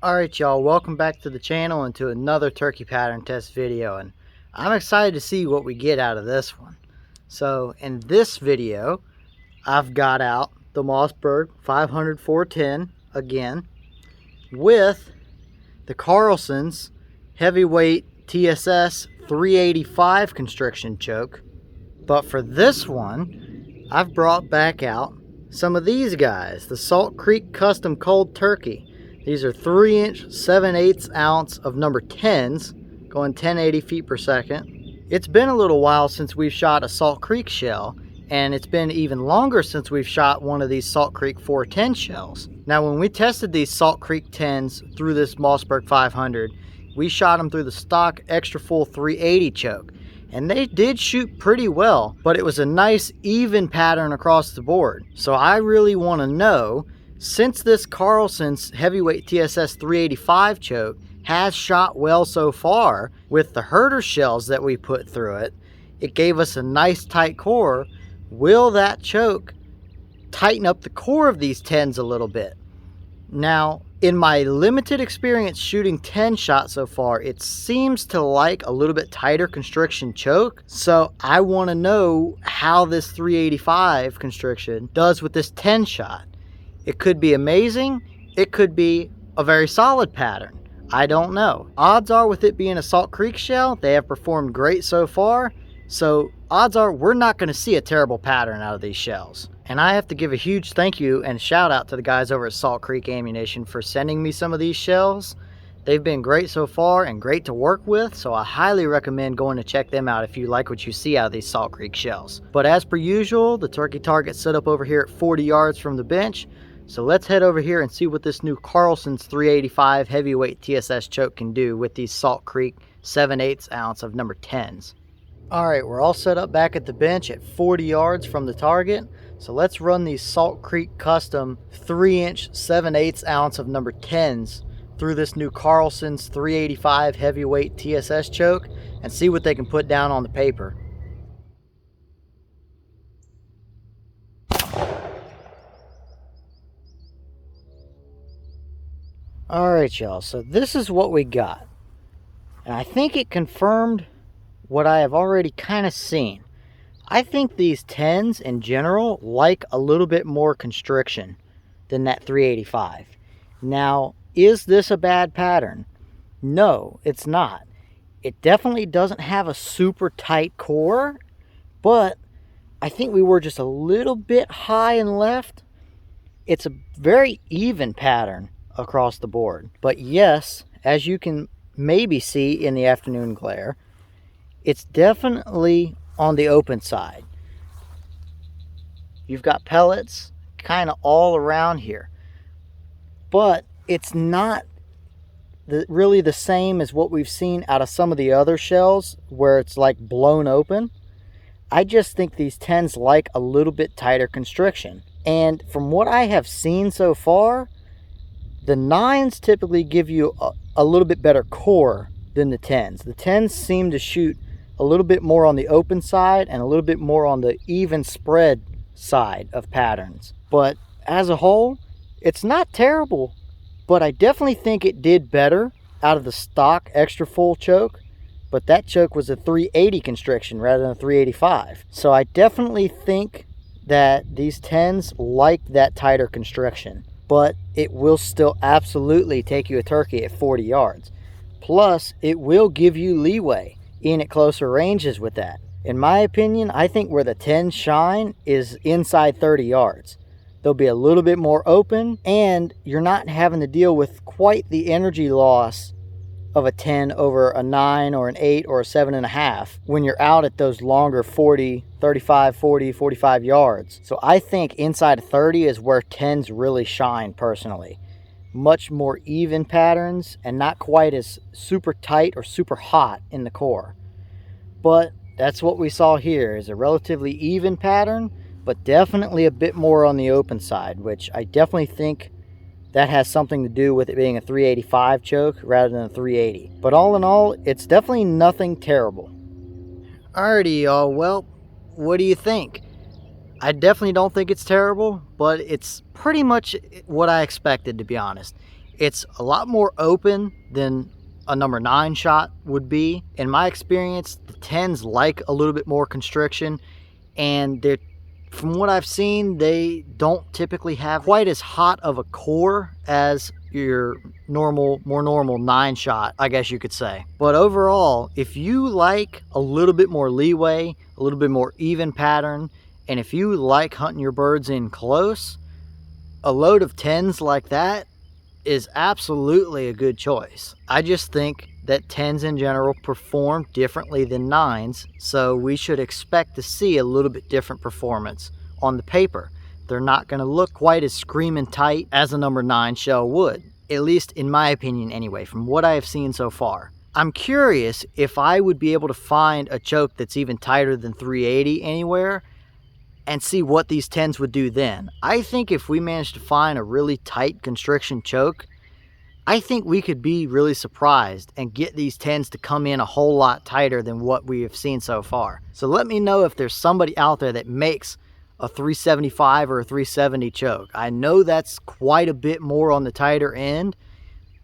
Alright y'all, welcome back to the channel and to another turkey pattern test video, and I'm excited to see what we get out of this one. So in this video I've got out the Mossberg 500-410 again with the Carlson's heavyweight TSS 385 constriction choke, but for this one I've brought back out some of these guys, the Salt Creek Custom Cold Turkey. These are 3-inch 7/8 ounce of number 10s, going 1080 feet per second. It's been a little while since we've shot a Salt Creek shell, and it's been even longer since we've shot one of these Salt Creek 410 shells. Now when we tested these Salt Creek 10s through this Mossberg 500, we shot them through the stock extra full 380 choke, and they did shoot pretty well, but it was a nice even pattern across the board. So I really want to know, since this Carlson's heavyweight TSS 385 choke has shot well so far with the herder shells that we put through it, it gave us a nice tight core. Will that choke tighten up the core of these 10s a little bit? Now, in my limited experience shooting 10 shots so far, it seems to like a little bit tighter constriction choke. So I want to know how this 385 constriction does with this 10 shot. It could be amazing. It could be a very solid pattern. I don't know. Odds are, with it being a Salt Creek shell, they have performed great so far. So odds are we're not going to see a terrible pattern out of these shells. And I have to give a huge thank you and shout out to the guys over at Salt Creek Ammunition for sending me some of these shells. They've been great so far and great to work with, so I highly recommend going to check them out if you like what you see out of these Salt Creek shells. But as per usual, the turkey target's set up over here at 40 yards from the bench. So let's head over here and see what this new Carlson's 385 heavyweight TSS choke can do with these Salt Creek 7/8 ounce of number 10s. Alright, we're all set up back at the bench at 40 yards from the target. So let's run these Salt Creek Custom 3-inch 7/8 ounce of number 10s through this new Carlson's 385 heavyweight TSS choke and see what they can put down on the paper. Alright y'all, so this is what we got. And I think it confirmed what I have already kind of seen. I think these 10s in general like a little bit more constriction than that 385. Now, is this a bad pattern? No, it's not. It definitely doesn't have a super tight core, but I think we were just a little bit high and left. It's a very even pattern across the board. But yes, as you can maybe see in the afternoon glare, it's definitely on the open side. You've got pellets kind of all around here, but it's not really the same as what we've seen out of some of the other shells where it's like blown open. I just think these 10s like a little bit tighter constriction, and from what I have seen so far, the 9s typically give you a little bit better core than the 10s. The 10s seem to shoot a little bit more on the open side and a little bit more on the even spread side of patterns. But as a whole, it's not terrible, but I definitely think it did better out of the stock extra full choke. But that choke was a 380 constriction rather than a 385. So I definitely think that these 10s like that tighter constriction, but it will still absolutely take you a turkey at 40 yards. Plus, it will give you leeway in at closer ranges with that. In my opinion, I think where the 10s shine is inside 30 yards. They'll be a little bit more open, and you're not having to deal with quite the energy loss of a 10 over a 9 or an 8 or a 7.5 when you're out at those longer 40, 35, 40, 45 yards. So I think inside of 30 is where 10s really shine personally. Much more even patterns and not quite as super tight or super hot in the core. But that's what we saw here, is a relatively even pattern, but definitely a bit more on the open side, which I definitely think that has something to do with it being a 385 choke rather than a 380. But all in all, it's definitely nothing terrible. Alrighty y'all, well, what do you think? I definitely don't think it's terrible, but it's pretty much what I expected, to be honest. It's a lot more open than a number 9 shot would be. In my experience, the 10s like a little bit more constriction, and they're, from what I've seen, they don't typically have quite as hot of a core as your more normal 9 shot, I guess you could say. But overall, if you like a little bit more leeway, a little bit more even pattern, and if you like hunting your birds in close, a load of 10s like that is absolutely a good choice. I just think that 10s in general perform differently than 9s, so we should expect to see a little bit different performance on the paper. They're not going to look quite as screaming tight as a number 9 shell would, at least in my opinion anyway, from what I have seen so far. I'm curious if I would be able to find a choke that's even tighter than 380 anywhere, and see what these 10s would do then. I think if we managed to find a really tight constriction choke, I think we could be really surprised and get these 10s to come in a whole lot tighter than what we have seen so far. So let me know if there's somebody out there that makes a 375 or a 370 choke. I know that's quite a bit more on the tighter end,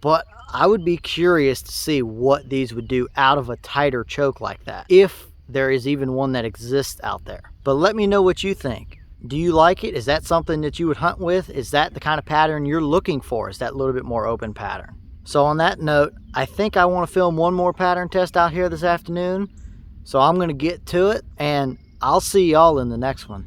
but I would be curious to see what these would do out of a tighter choke like that, if there is even one that exists out there. But let me know what you think. Do you like it? Is that something that you would hunt with? Is that the kind of pattern you're looking for? Is that little bit more open pattern? So on that note, I think I want to film one more pattern test out here this afternoon. So I'm going to get to it, and I'll see y'all in the next one.